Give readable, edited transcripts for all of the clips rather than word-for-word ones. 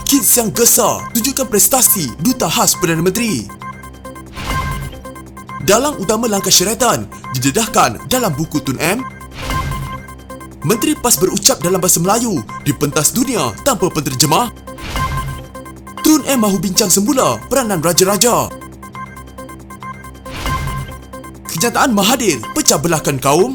Kids yang gesar tunjukkan prestasi Duta Khas Perdana Menteri. Dalang utama langkah syariatan didedahkan dalam buku Tun M. Menteri PAS berucap dalam bahasa Melayu di pentas dunia tanpa penterjemah. Tun M mahu bincang semula peranan raja-raja. Kenyataan Mahathir pecah belahkan kaum.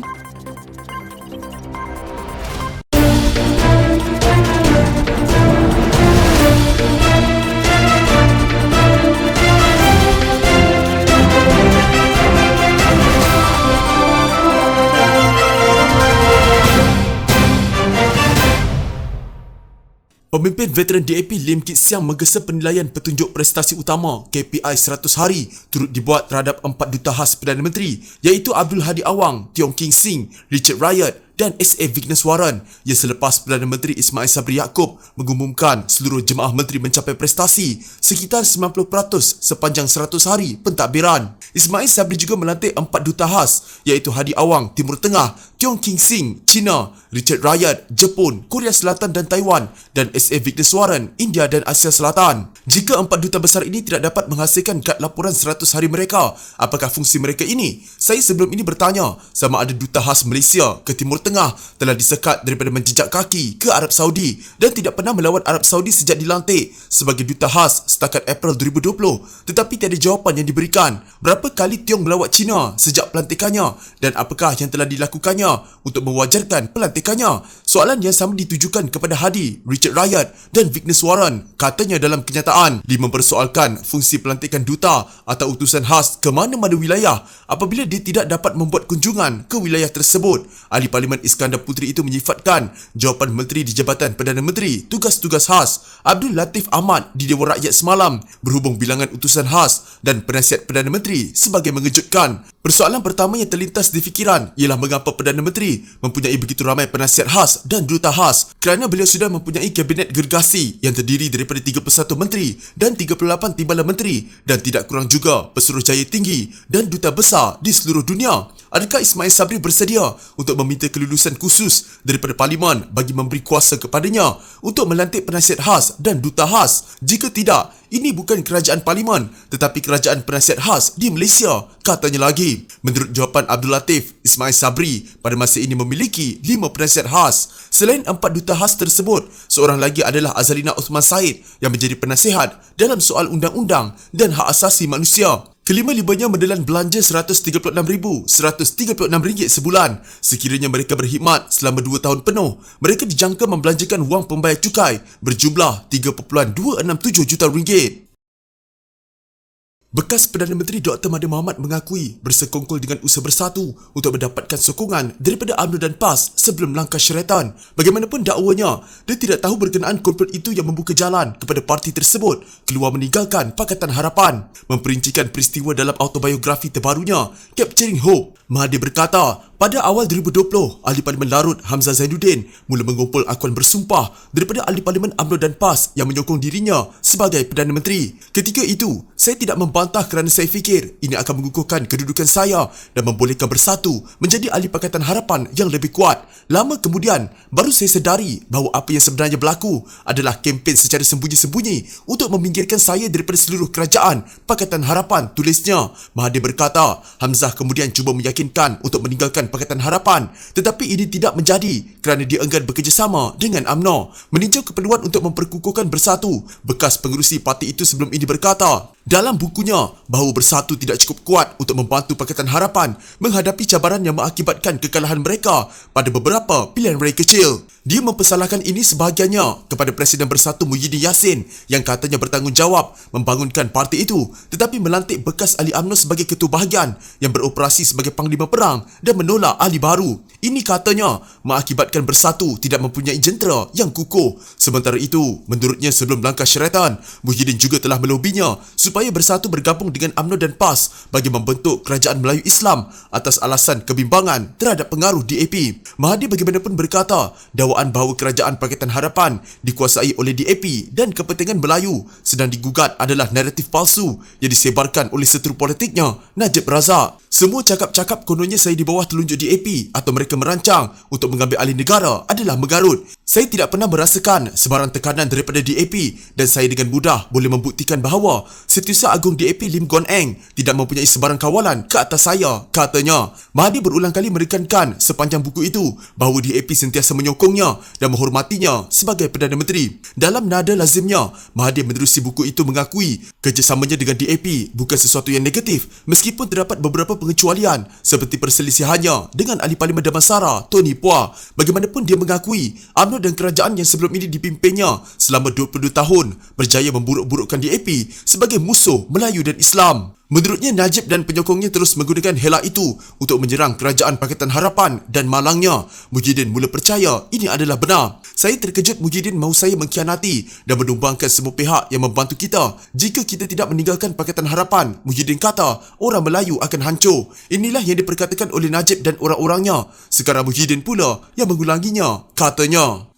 Pemimpin veteran DAP Lim Kit Siang menggesa penilaian petunjuk prestasi utama KPI 100 hari turut dibuat terhadap 4 duta khas Perdana Menteri iaitu Abdul Hadi Awang, Tiong King Sing, Richard Ryan dan S.A. Vigneswaran yang selepas Perdana Menteri Ismail Sabri Yaakob mengumumkan seluruh jemaah menteri mencapai prestasi sekitar 90% sepanjang 100 hari pentadbiran. Ismail Sabri juga melantik 4 duta khas iaitu Hadi Awang, Timur Tengah, Tiong King Sing, China, Richard Ryan, Jepun, Korea Selatan dan Taiwan dan S.A. Vigneswaran, India dan Asia Selatan. Jika 4 duta besar ini tidak dapat menghasilkan kad laporan 100 hari mereka, apakah fungsi mereka ini? Saya sebelum ini bertanya sama ada duta khas Malaysia ke Timur Tengah telah disekat daripada menjejak kaki ke Arab Saudi dan tidak pernah melawan Arab Saudi sejak dilantik sebagai duta khas setakat April 2020, tetapi tiada jawapan yang diberikan. Berapa kali Tiong melawat China sejak pelantikannya dan apakah yang telah dilakukannya untuk mewajarkan pelantikannya? Soalan yang sama ditujukan kepada Hadi, Richard Ryan dan Vigneswaran. Katanya dalam kenyataan, dia mempersoalkan fungsi pelantikan duta atau utusan khas ke mana-mana wilayah apabila dia tidak dapat membuat kunjungan ke wilayah tersebut. Ahli Parlimen Iskandar Puteri itu menyifatkan jawapan Menteri di Jabatan Perdana Menteri Tugas-Tugas Khas Abdul Latif Ahmad di Dewan Rakyat semalam berhubung bilangan utusan khas dan penasihat Perdana Menteri sebagai mengejutkan. Persoalan pertama yang terlintas di fikiran ialah mengapa Perdana Menteri mempunyai begitu ramai penasihat khas dan duta khas kerana beliau sudah mempunyai kabinet gergasi yang terdiri daripada 31 menteri dan 38 timbalan menteri dan tidak kurang juga pesuruhjaya tinggi dan duta besar di seluruh dunia. Adakah Ismail Sabri bersedia untuk meminta kelulusan khusus daripada Parlimen bagi memberi kuasa kepadanya untuk melantik penasihat khas dan duta khas? Jika tidak, ini bukan kerajaan Parlimen tetapi kerajaan penasihat khas di Malaysia, katanya lagi. Menurut jawapan Abdul Latif, Ismail Sabri pada masa ini memiliki 5 penasihat khas. Selain 4 duta khas tersebut, seorang lagi adalah Azalina Osman Said yang menjadi penasihat dalam soal undang-undang dan hak asasi manusia. Kelima-limanya menelan belanja RM136,136 sebulan. Sekiranya mereka berkhidmat selama 2 tahun penuh, mereka dijangka membelanjakan wang pembayar cukai berjumlah RM3.267 juta. Bekas Perdana Menteri Dr. Mahathir Mohamad mengakui bersekongkol dengan Usaha Bersatu untuk mendapatkan sokongan daripada UMNO dan PAS sebelum langkah syariatan. Bagaimanapun dakwanya, dia tidak tahu berkenaan korporat itu yang membuka jalan kepada parti tersebut keluar meninggalkan Pakatan Harapan. Memperincikan peristiwa dalam autobiografi terbarunya, Capturing Hope, Mahathir berkata, pada awal 2020, Ahli Parlimen Larut Hamzah Zainuddin mula mengumpul akuan bersumpah daripada Ahli Parlimen UMNO dan PAS yang menyokong dirinya sebagai Perdana Menteri. Ketika itu, saya tidak membantah kerana saya fikir ini akan mengukuhkan kedudukan saya dan membolehkan Bersatu menjadi Ahli Pakatan Harapan yang lebih kuat. Lama kemudian, baru saya sedari bahawa apa yang sebenarnya berlaku adalah kempen secara sembunyi-sembunyi untuk meminggirkan saya daripada seluruh kerajaan Pakatan Harapan, tulisnya. Mahathir berkata, Hamzah kemudian cuba meyakinkan untuk meninggalkan Pakatan Harapan, tetapi ini tidak menjadi kerana dia enggan bekerjasama dengan UMNO. Meninjau keperluan untuk memperkukuhkan Bersatu, bekas pengerusi parti itu sebelum ini berkata dalam bukunya bahawa Bersatu tidak cukup kuat untuk membantu Pakatan Harapan menghadapi cabaran yang mengakibatkan kekalahan mereka pada beberapa pilihan raya kecil. Dia mempersalahkan ini sebahagiannya kepada Presiden Bersatu Muhyiddin Yassin yang katanya bertanggungjawab membangunkan parti itu tetapi melantik bekas ahli UMNO sebagai ketua bahagian yang beroperasi sebagai panglima perang dan menolak ahli baru. Ini katanya mengakibatkan Bersatu tidak mempunyai jentera yang kukuh. Sementara itu, menurutnya sebelum langkah syariatan, Muhyiddin juga telah melobinya supaya supaya bersatu bergabung dengan UMNO dan PAS bagi membentuk Kerajaan Melayu Islam atas alasan kebimbangan terhadap pengaruh DAP. Mahathir bagaimanapun berkata, dakwaan bahawa Kerajaan Pakatan Harapan dikuasai oleh DAP dan kepentingan Melayu sedang digugat adalah naratif palsu yang disebarkan oleh seteru politiknya, Najib Razak. Semua cakap-cakap kononnya saya di bawah telunjuk DAP atau mereka merancang untuk mengambil alih negara adalah mengarut. Saya tidak pernah merasakan sebarang tekanan daripada DAP dan saya dengan mudah boleh membuktikan bahawa Setiausaha Agung DAP Lim Guan Eng tidak mempunyai sebarang kawalan ke atas saya, katanya. Mahathir berulang kali menekankan sepanjang buku itu bahawa DAP sentiasa menyokongnya dan menghormatinya sebagai Perdana Menteri. Dalam nada lazimnya, Mahathir menerusi buku itu mengakui kerjasamanya dengan DAP bukan sesuatu yang negatif meskipun terdapat beberapa pengecualian seperti perselisihannya dengan Ahli Parlimen Damansara Tony Phua. Bagaimanapun dia mengakui UMNO dan kerajaan yang sebelum ini dipimpinnya selama 22 tahun berjaya memburuk-burukkan DAP sebagai musuh Melayu dan Islam. Menurutnya, Najib dan penyokongnya terus menggunakan hela itu untuk menyerang Kerajaan Pakatan Harapan dan malangnya. Muhyiddin mula percaya ini adalah benar. Saya terkejut Muhyiddin mahu saya mengkhianati dan menumbangkan semua pihak yang membantu kita. Jika kita tidak meninggalkan Pakatan Harapan, Muhyiddin kata, orang Melayu akan hancur. Inilah yang diperkatakan oleh Najib dan orang-orangnya. Sekarang Muhyiddin pula yang mengulanginya, katanya.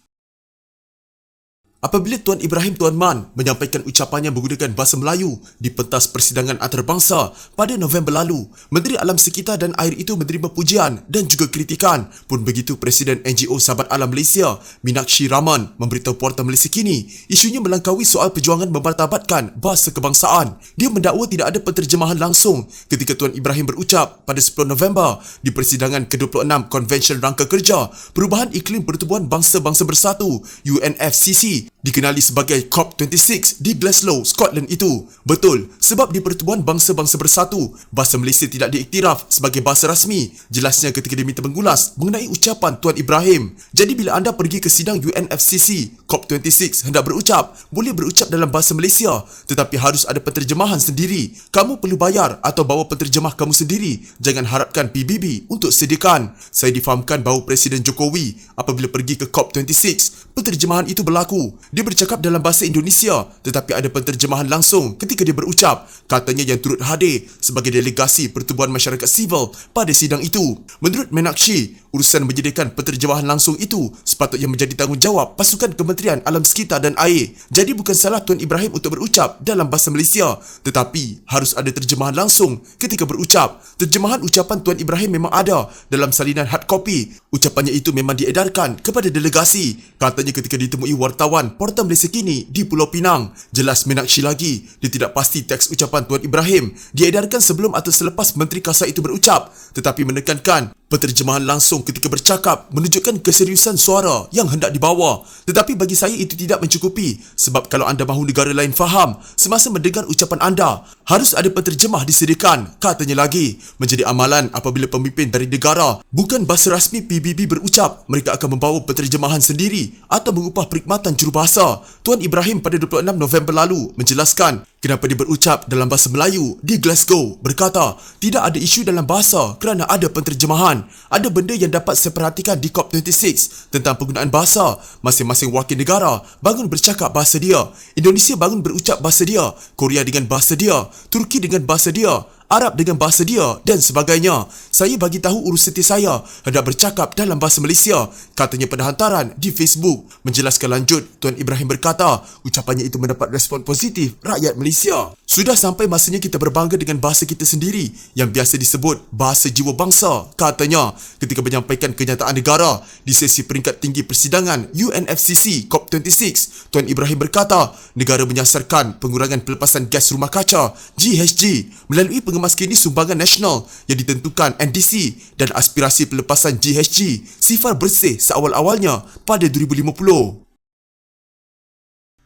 Apabila Tuan Ibrahim Tuan Man menyampaikan ucapannya menggunakan bahasa Melayu di pentas persidangan antarabangsa pada November lalu, Menteri Alam Sekitar dan Air itu menerima pujian dan juga kritikan. Pun begitu Presiden NGO Sahabat Alam Malaysia, Meenakshi Rahman, memberitahu Portal Malaysia Kini, isunya melangkaui soal perjuangan memartabatkan bahasa kebangsaan. Dia mendakwa tidak ada penterjemahan langsung ketika Tuan Ibrahim berucap pada 10 November di persidangan ke-26 Konvensyen Rangka Kerja Perubahan Iklim Pertubuhan Bangsa-Bangsa Bersatu UNFCCC, dikenali sebagai COP26 di Glasgow, Scotland itu. Betul, sebab di Pertubuhan Bangsa-Bangsa Bersatu, bahasa Malaysia tidak diiktiraf sebagai bahasa rasmi. Jelasnya ketika diminta mengulas mengenai ucapan Tuan Ibrahim. Jadi bila anda pergi ke sidang UNFCCC COP26 hendak berucap, boleh berucap dalam bahasa Malaysia, tetapi harus ada penterjemahan sendiri. Kamu perlu bayar atau bawa penterjemah kamu sendiri. Jangan harapkan PBB untuk sediakan. Saya difahamkan bahawa Presiden Jokowi apabila pergi ke COP26, penterjemahan itu berlaku. Dia bercakap dalam bahasa Indonesia tetapi ada penterjemahan langsung ketika dia berucap, katanya, yang turut hadir sebagai delegasi Pertubuhan Masyarakat Sivil pada sidang itu. Menurut Meenakshi, urusan menyediakan penterjemahan langsung itu sepatutnya menjadi tanggungjawab pasukan Kementerian Alam Sekitar dan Air. Jadi bukan salah Tuan Ibrahim untuk berucap dalam bahasa Malaysia, tetapi harus ada terjemahan langsung ketika berucap. Terjemahan ucapan Tuan Ibrahim memang ada dalam salinan hard copy. Ucapannya itu memang diedarkan kepada delegasi, katanya ketika ditemui wartawan Portal Malaysia Kini di Pulau Pinang. Jelas Meenakshi lagi, dia tidak pasti teks ucapan Tuan Ibrahim diedarkan sebelum atau selepas Menteri Kasar itu berucap, tetapi menekankan penterjemahan langsung ketika bercakap menunjukkan keseriusan suara yang hendak dibawa. Tetapi bagi saya itu tidak mencukupi, sebab kalau anda mahu negara lain faham semasa mendengar ucapan anda, harus ada penterjemah disediakan, katanya lagi. Menjadi amalan apabila pemimpin dari negara bukan bahasa rasmi PBB berucap, mereka akan membawa penterjemahan sendiri atau mengupah perkhidmatan jurubahasa. Tuan Ibrahim pada 26 November lalu menjelaskan kenapa dia berucap dalam bahasa Melayu di Glasgow, berkata, tidak ada isu dalam bahasa kerana ada penterjemahan. Ada benda yang dapat saya perhatikan di COP26 tentang penggunaan bahasa. Masing-masing wakil negara bangun bercakap bahasa dia. Indonesia bangun berucap bahasa dia. Korea dengan bahasa dia. Turki dengan bahasa dia. Arab dengan bahasa dia dan sebagainya. Saya bagi tahu urus seti saya hendak bercakap dalam bahasa Malaysia, katanya pada hantaran di Facebook. Menjelaskan lanjut, Tuan Ibrahim berkata ucapannya itu mendapat respon positif rakyat Malaysia. Sudah sampai masanya kita berbangga dengan bahasa kita sendiri yang biasa disebut bahasa jiwa bangsa, katanya ketika menyampaikan kenyataan negara di sesi peringkat tinggi persidangan UNFCCC COP26. Tuan Ibrahim berkata negara menyasarkan pengurangan pelepasan gas rumah kaca GHG melalui mengemas kini sumbangan nasional yang ditentukan NDC dan aspirasi pelepasan GHG sifar bersih seawal-awalnya pada 2050.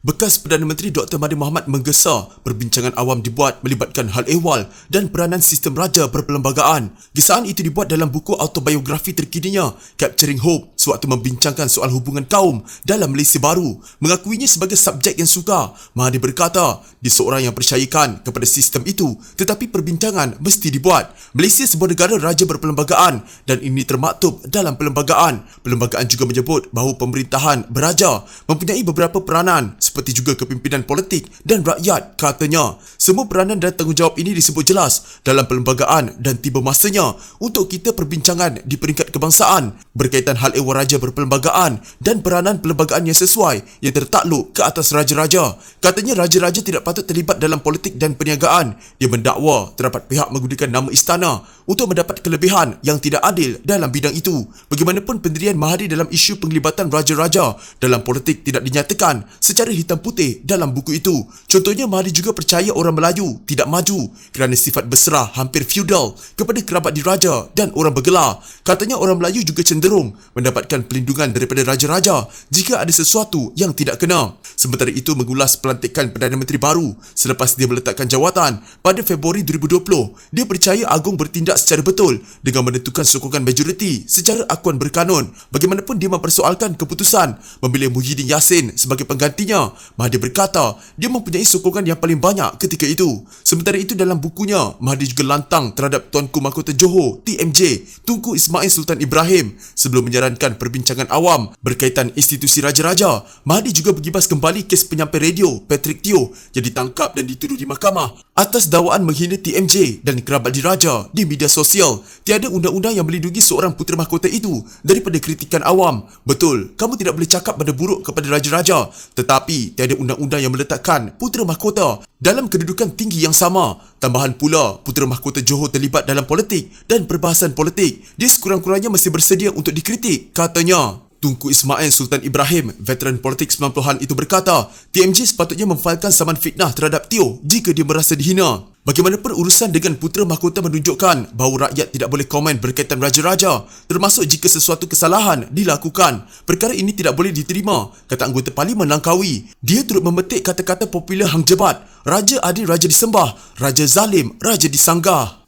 Bekas Perdana Menteri Dr. Mahathir Mohamad menggesa perbincangan awam dibuat melibatkan hal ehwal dan peranan sistem raja berperlembagaan. Gesaan itu dibuat dalam buku autobiografi terkininya Capturing Hope sewaktu membincangkan soal hubungan kaum dalam Malaysia baru. Mengakuinya sebagai subjek yang suka, Mahathir berkata dia seorang yang percayakan kepada sistem itu, tetapi perbincangan mesti dibuat. Malaysia sebuah negara raja berperlembagaan dan ini termaktub dalam perlembagaan. Perlembagaan juga menyebut bahawa pemerintahan beraja mempunyai beberapa peranan seperti juga kepimpinan politik dan rakyat, katanya. Semua peranan dan tanggungjawab ini disebut jelas dalam perlembagaan dan tiba masanya untuk kita perbincangan di peringkat kebangsaan berkaitan hal ehwal raja berperlembagaan dan peranan perlembagaan yang sesuai yang tertakluk ke atas raja-raja. Katanya raja-raja tidak patut terlibat dalam politik dan perniagaan. Dia mendakwa terdapat pihak menggunakan nama istana untuk mendapat kelebihan yang tidak adil dalam bidang itu. Bagaimanapun pendirian Mahathir dalam isu penglibatan raja-raja dalam politik tidak dinyatakan secara hitam putih dalam buku itu. Contohnya, Mahathir juga percaya orang Melayu tidak maju kerana sifat berserah hampir feudal kepada kerabat diraja dan orang bergelar. Katanya orang Melayu juga cenderung mendapatkan perlindungan daripada raja-raja jika ada sesuatu yang tidak kena. Sementara itu, mengulas pelantikan Perdana Menteri baru selepas dia meletakkan jawatan pada Februari 2020, dia percaya Agong bertindak secara betul dengan menentukan sokongan majoriti secara akuan berkanun. Bagaimanapun dia mempersoalkan keputusan memilih Muhyiddin Yassin sebagai penggantinya. Mahathir berkata dia mempunyai sokongan yang paling banyak ketika itu. Sementara itu, dalam bukunya, Mahathir juga lantang terhadap Tuanku Mahkota Johor TMJ Tunku Ismail Sultan Ibrahim sebelum menyarankan perbincangan awam berkaitan institusi raja-raja. Mahathir juga bergibas kembali kes penyampai radio Patrick Teo yang ditangkap dan dituduh di mahkamah atas dakwaan menghina TMJ dan kerabat diraja di media sosial. Tiada undang-undang yang melindungi seorang putera mahkota itu daripada kritikan awam. Betul, kamu tidak boleh cakap benda buruk kepada raja-raja, tetapi tiada undang-undang yang meletakkan putera mahkota dalam kedudukan tinggi yang sama. Tambahan pula, putera mahkota Johor terlibat dalam politik dan perbahasan politik. Dia sekurang-kurangnya masih bersedia untuk dikritik, katanya. Tunku Ismail Sultan Ibrahim, veteran politik 90-an itu berkata, TMJ sepatutnya memfailkan saman fitnah terhadap Teo jika dia merasa dihina. Bagaimanapun, urusan dengan putera mahkota menunjukkan bahawa rakyat tidak boleh komen berkaitan raja-raja, termasuk jika sesuatu kesalahan dilakukan. Perkara ini tidak boleh diterima, kata anggota Parlimen Langkawi. Dia turut memetik kata-kata popular Hang Jebat, Raja adil, raja disembah; Raja zalim, raja disanggah.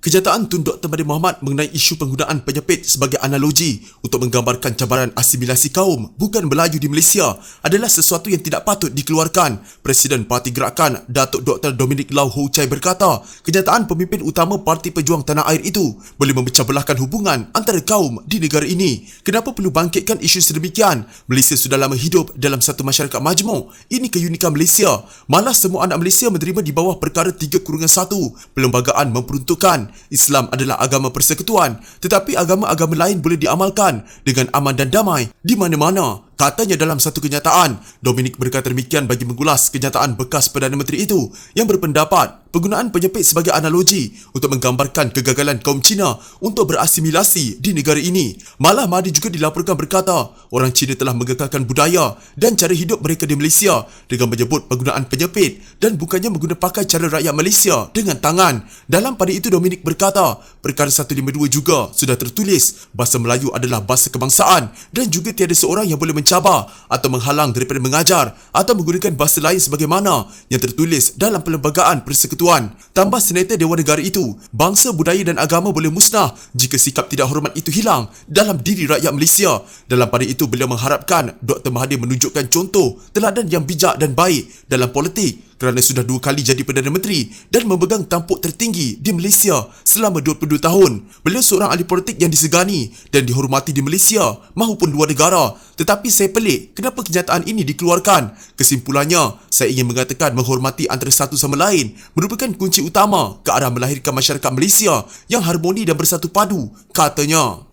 Kenyataan Tun Dr. Mahathir Mohamad mengenai isu penggunaan penyepit sebagai analogi untuk menggambarkan cabaran asimilasi kaum bukan Melayu di Malaysia adalah sesuatu yang tidak patut dikeluarkan. Presiden Parti Gerakan Datuk Dr. Dominic Lau Ho Chai berkata, kenyataan pemimpin utama Parti Pejuang Tanah Air itu boleh memecah belahkan hubungan antara kaum di negara ini. Kenapa perlu bangkitkan isu sedemikian? Malaysia sudah lama hidup dalam satu masyarakat majmuk. Ini keunikan Malaysia. Malah semua anak Malaysia menerima di bawah perkara 3/1. Perlembagaan memperuntukkan Islam adalah agama persekutuan, tetapi agama-agama lain boleh diamalkan dengan aman dan damai di mana-mana, katanya dalam satu kenyataan. Dominic berkata demikian bagi mengulas kenyataan bekas Perdana Menteri itu yang berpendapat penggunaan penyepit sebagai analogi untuk menggambarkan kegagalan kaum Cina untuk berasimilasi di negara ini. Malah Mahathir juga dilaporkan berkata, orang Cina telah mengekalkan budaya dan cara hidup mereka di Malaysia dengan menyebut penggunaan penyepit dan bukannya menggunakan pakai cara rakyat Malaysia dengan tangan. Dalam pada itu, Dominic berkata, perkara 152 juga sudah tertulis bahasa Melayu adalah bahasa kebangsaan dan juga tiada seorang yang boleh mencabar atau menghalang daripada mengajar atau menggunakan bahasa lain sebagaimana yang tertulis dalam perlembagaan persekutuan. Tambah Senator Dewan Negara itu, bangsa, budaya dan agama boleh musnah jika sikap tidak hormat itu hilang dalam diri rakyat Malaysia. Dalam pada itu, beliau mengharapkan Dr. Mahathir menunjukkan contoh teladan yang bijak dan baik dalam politik kerana sudah 2 kali jadi Perdana Menteri dan memegang tampuk tertinggi di Malaysia selama 22 tahun. Beliau seorang ahli politik yang disegani dan dihormati di Malaysia maupun luar negara. Tetapi saya pelik kenapa kenyataan ini dikeluarkan. Kesimpulannya, saya ingin mengatakan menghormati antara satu sama lain merupakan kunci utama ke arah melahirkan masyarakat Malaysia yang harmoni dan bersatu padu, katanya.